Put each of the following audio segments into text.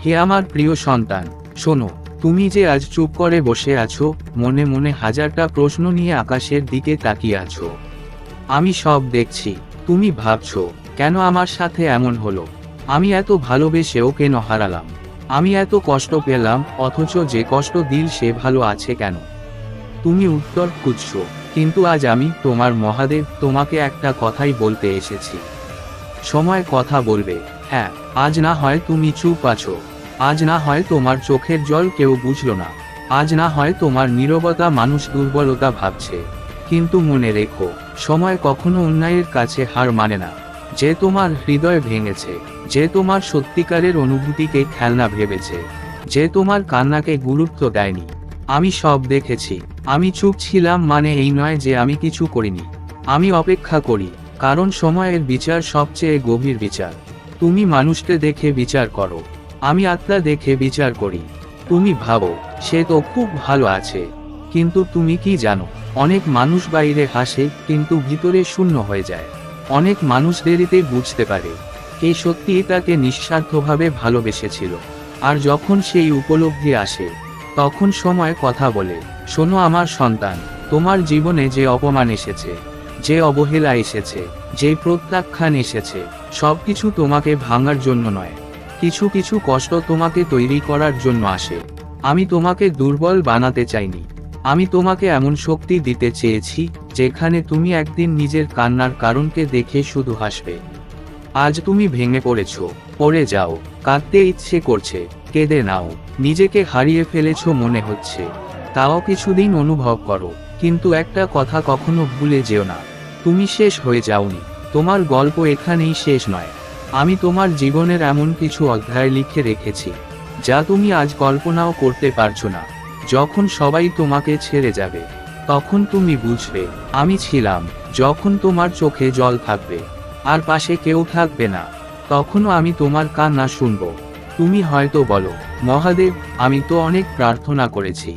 হে আমার প্রিয় সন্তান, শোনো, তুমি যে আজ চুপ করে বসে আছো, মনে মনে হাজারটা প্রশ্ন নিয়ে আকাশের দিকে তাকিয়ে আছো। আমি সব দেখছি। তুমি ভাবছো, কেন আমার সাথে এমন হলো? আমি এত ভালোবেসেও কেন হারালাম? আমি এত কষ্ট পেলাম, অথচ যে কষ্ট দিল সে ভালো আছে কেন? তুমি উত্তর খুঁজছো, কিন্তু আজ আমি, তোমার মহাদেব, তোমাকে একটা কথাই বলতে এসেছি। সময় কথা বলবে। হ্যাঁ, আজ না হয় তুমি চুপ আছো, আজ না হয় তোমার চোখের জল কেউ বুঝলো না, আজ না হয় তোমার নীরবতা মানুষ দুর্বলতা ভাবছে, কিন্তু মনে রেখো, সময় কখনো অন্যায়ের কাছে হার মানে না। যে তোমার হৃদয় ভেঙেছে, যে তোমার সত্যিকারের অনুভূতিকে খেলনা ভেবেছে, যে তোমার কান্নাকে গুরুত্ব দেয়নি, আমি সব দেখেছি। আমি চুপ ছিলাম মানে এই নয় যে আমি কিছু করিনি। আমি অপেক্ষা করি, কারণ সময়ের বিচার সবচেয়ে গভীর বিচার। তুমি মানুষকে দেখে বিচার করো, আমি আত্মা দেখে বিচার করি। তুমি ভাবো, সে তো খুব ভালো আছে, কিন্তু তুমি কি জানো, অনেক মানুষ বাইরে হাসে কিন্তু ভিতরে শূন্য হয়ে যায়। অনেক মানুষ দেরিতে বুঝতে পারে কে সত্যিই তাকে নিঃস্বার্থভাবে ভালোবেসেছিল। আর যখন সেই উপলব্ধি আসে, তখন সময় কথা বলে। শোনো আমার সন্তান, তোমার জীবনে যে অপমান এসেছে, যে অবহেলা এসেছে, যে প্রত্যাখ্যান এসেছে, সবকিছু তোমাকে ভাঙার জন্য নয়। কিছু কিছু কষ্ট তোমাকে তৈরি করার জন্য আসে। আমি তোমাকে দুর্বল বানাতে চাইনি, আমি তোমাকে এমন শক্তি দিতে চেয়েছি যেখানে তুমি একদিন নিজের কান্নার কারণকে দেখে শুধু হাসবে। আজ তুমি ভেঙে পড়েছো, পড়ে যাও, কাঁদতে ইচ্ছে করছে, কেঁদে নাও। নিজেকে হারিয়ে ফেলেছো মনে হচ্ছে, তাও কিছুদিন অনুভব করো, কিন্তু একটা কথা কখনো ভুলে যেও না, তুমি শেষ হয়ে যাওনি। তোমার গল্প এখানেই শেষ নয়। আমি তোমার জীবনের এমন কিছু অধ্যায় লিখে রেখেছি যা তুমি আজ কল্পনাও করতে পারছো না। যখন সবাই তোমাকে ছেড়ে যাবে, তখন তুমি বুঝবে আমি ছিলাম। যখন তোমার চোখে জল থাকবে আর পাশে কেউ থাকবে না, তখনও আমি তোমার কান্না শুনবো। তুমি হয়তো বলো, মহাদেব, আমি তো অনেক প্রার্থনা করেছি,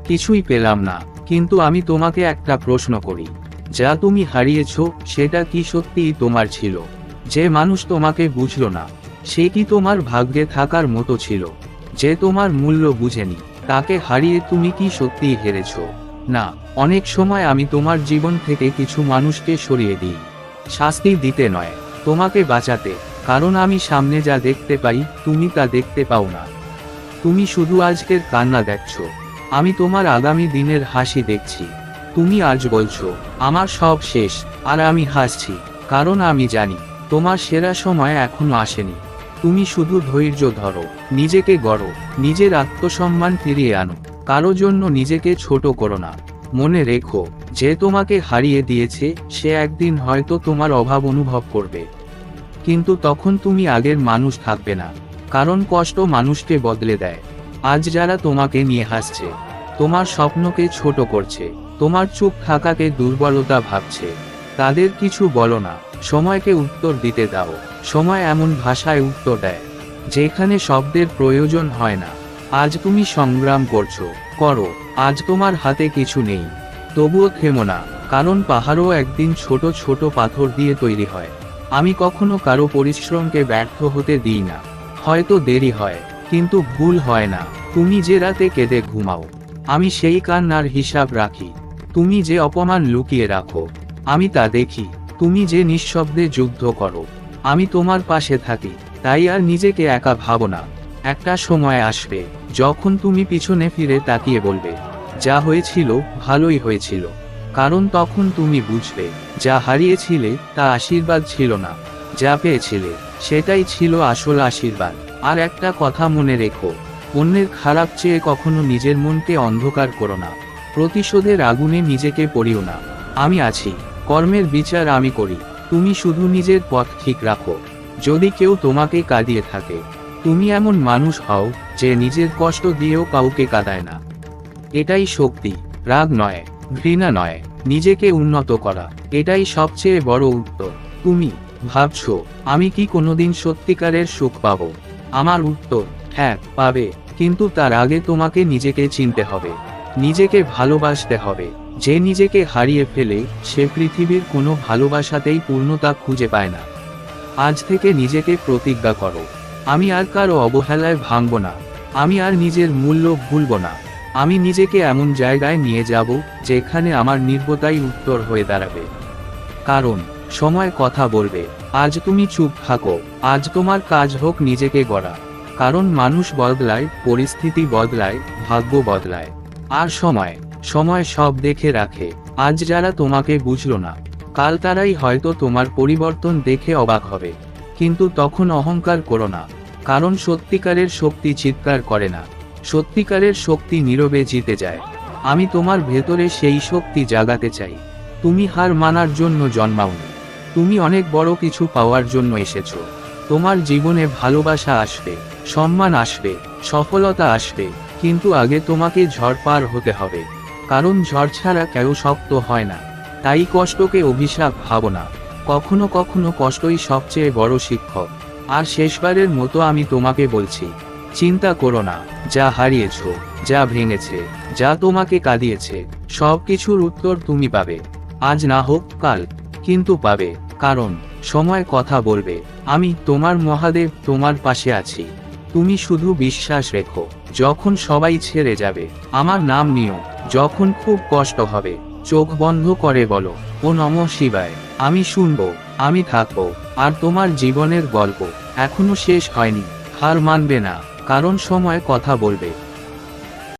কিছুই পেলাম না। কিন্তু আমি তোমাকে একটা প্রশ্ন করি, যা তুমি হারিয়েছো সেটা কি সত্যিই তোমার ছিল? যে মানুষ তোমাকে বুঝলো না, সে কি তোমার ভাগ্যে থাকার মতো ছিল? যে তোমার মূল্য বুঝেনি, তাকে হারিয়ে তুমি কি সত্যিই হেরেছো? না, অনেক সময় আমি তোমার জীবন থেকে কিছু মানুষকে সরিয়ে দিই, শাস্তি দিতে নয়, তোমাকে বাঁচাতে। কারণ আমি সামনে যা দেখতে পাই, তুমি তা দেখতে পাও না। তুমি শুধু আজকের কান্না দেখছো, আমি তোমার আগামী দিনের হাসি দেখছি। তুমি আজ বলছো আমার সব শেষ, আর আমি হাসছি, কারণ আমি জানি তোমার সেরা সময় এখনো আসেনি। তুমি শুধু ধৈর্য ধরো, নিজেকে গড়ো, নিজের আত্মসম্মান ফিরিয়ে আনো। কারো জন্য নিজেকে ছোট করো না। মনে রেখো, যে তোমাকে হারিয়ে দিয়েছে সে একদিন হয়তো তোমার অভাব অনুভব করবে, কিন্তু তখন তুমি আগের মানুষ থাকবে না। কারণ কষ্ট মানুষকে বদলে দেয়। আজ যারা তোমাকে নিয়ে হাসছে, তোমার স্বপ্নকে ছোট করছে, তোমার চুপ থাকাকে দুর্বলতা ভাবছে, তাদের কিছু বলো না, সময়কে উত্তর দিতে দাও। সময় এমন ভাষায় উত্তর দেয় যেখানে শব্দের প্রয়োজন হয় না। আজ তুমি সংগ্রাম করছো, করো। আজ তোমার হাতে কিছু নেই, তবুও থেমো না, কারণ পাহাড়ও একদিন ছোট ছোট পাথর দিয়ে তৈরি হয়। আমি কখনো কারো পরিশ্রমকে ব্যর্থ হতে দিই না। হয়তো দেরি হয়, কিন্তু ভুল হয় না। তুমি যে রাতে কেঁদে ঘুমাও, আমি সেই কান্নার হিসাব রাখি। তুমি যে অপমান লুকিয়ে রাখো, আমি তা দেখি। তুমি যে নিঃশব্দে যুদ্ধ করো, আমি তোমার পাশে থাকি। তাই আর নিজেকে একা ভাবো না। একটা সময় আসবে যখন তুমি পিছনে ফিরে তাকিয়ে বলবে, যা হয়েছিল ভালোই হয়েছিল। কারণ তখন তুমি বুঝবে, যা হারিয়েছিলে তা আশীর্বাদ ছিল না, যা পেয়েছিলে সেটাই ছিল আসল আশীর্বাদ। আর একটা কথা মনে রেখো, অন্যের খারাপ চেয়ে কখনো নিজের মনকে অন্ধকার করো না। প্রতিশোধের আগুনে নিজেকে পড়িও না। আমি আছি, কর্মের বিচার আমি করি। তুমি শুধু নিজের পথ ঠিক রাখো। যদি কেউ তোমাকে কাঁদিয়ে থাকে, তুমি এমন মানুষ হও যে নিজের কষ্ট দিয়েও কাউকে কাঁদায় না। এটাই শক্তি, রাগ নয়, ঘৃণা নয়, নিজেকে উন্নত করা। এটাই সবচেয়ে বড় উত্তর। তুমি ভাবছো, আমি কি কোনোদিন সত্যিকারের সুখ পাবো? আমার উত্তর, হ্যাঁ, পাবে। কিন্তু তার আগে তোমাকে নিজেকে চিনতে হবে, নিজেকে ভালোবাসতে হবে। যে নিজেকে হারিয়ে ফেলে, সে পৃথিবীর কোনো ভালোবাসাতেই পূর্ণতা খুঁজে পায় না। আজ থেকে নিজেকে প্রতিজ্ঞা করো, আমি আর কারো অবহেলায় ভাঙব না। আমি আর নিজের মূল্য ভুলব না। আমি নিজেকে এমন জায়গায় নিয়ে যাব যেখানে আমার নির্ভরতাই উত্তর হয়ে দাঁড়াবে। কারণ সময় কথা বলবে। আজ তুমি চুপ থাকো, আজ তোমার কাজ হোক নিজেকে গড়া। কারণ মানুষ বদলায়, পরিস্থিতি বদলায়, ভাগ্য বদলায়। আর সময় সব দেখে রাখে। আজ যারা তোমাকে বুঝলো না, কাল তারাই হয়তো তোমার পরিবর্তন দেখে অবাক হবে। কিন্তু তখন অহংকার করো না। কারণ সত্যিকারের শক্তি চিৎকার করে না, সত্যিকারের শক্তি নীরবে জিতে যায়। আমি তোমার ভেতরে সেই শক্তি জাগাতে চাই। তুমি হার মানার জন্য জন্মাওনি, তুমি অনেক বড় কিছু পাওয়ার জন্য এসেছো। তোমার জীবনে ভালোবাসা আসবে, সম্মান আসবে, সফলতা আসবে, কিন্তু আগে তোমাকে ঝড় পার হতে হবে। কারণ ঝড় ছাড়া কেউ শক্ত হয় না। তাই কষ্টকে অভিশাপ ভাবো না। কখনো কখনো কষ্টই সবচেয়ে বড় শিক্ষক। আর শেষবারের মতো আমি তোমাকে বলছি, চিন্তা করো না। যা হারিয়েছো, যা ভেঙেছে, যা তোমাকে কাঁদিয়েছে, সব কিছুর উত্তর তুমি পাবে। আজ না হোক কাল, কিন্তু পাবে। কারণ সময় কথা বলবে। আমি তোমার মহাদেব তোমার পাশে আছি। তুমি শুধু বিশ্বাস রেখো। যখন সবাই ছেড়ে যাবে, আমার নাম নিও। যখন খুব কষ্ট হবে, চোখ বন্ধ করে বলো, ও নমঃ শিবায়। আমি শুনবো, আমি থাকবো। আর তোমার জীবনের গল্প এখনো শেষ হয়নি। হার মানবে না, কারণ সময় কথা বলবে।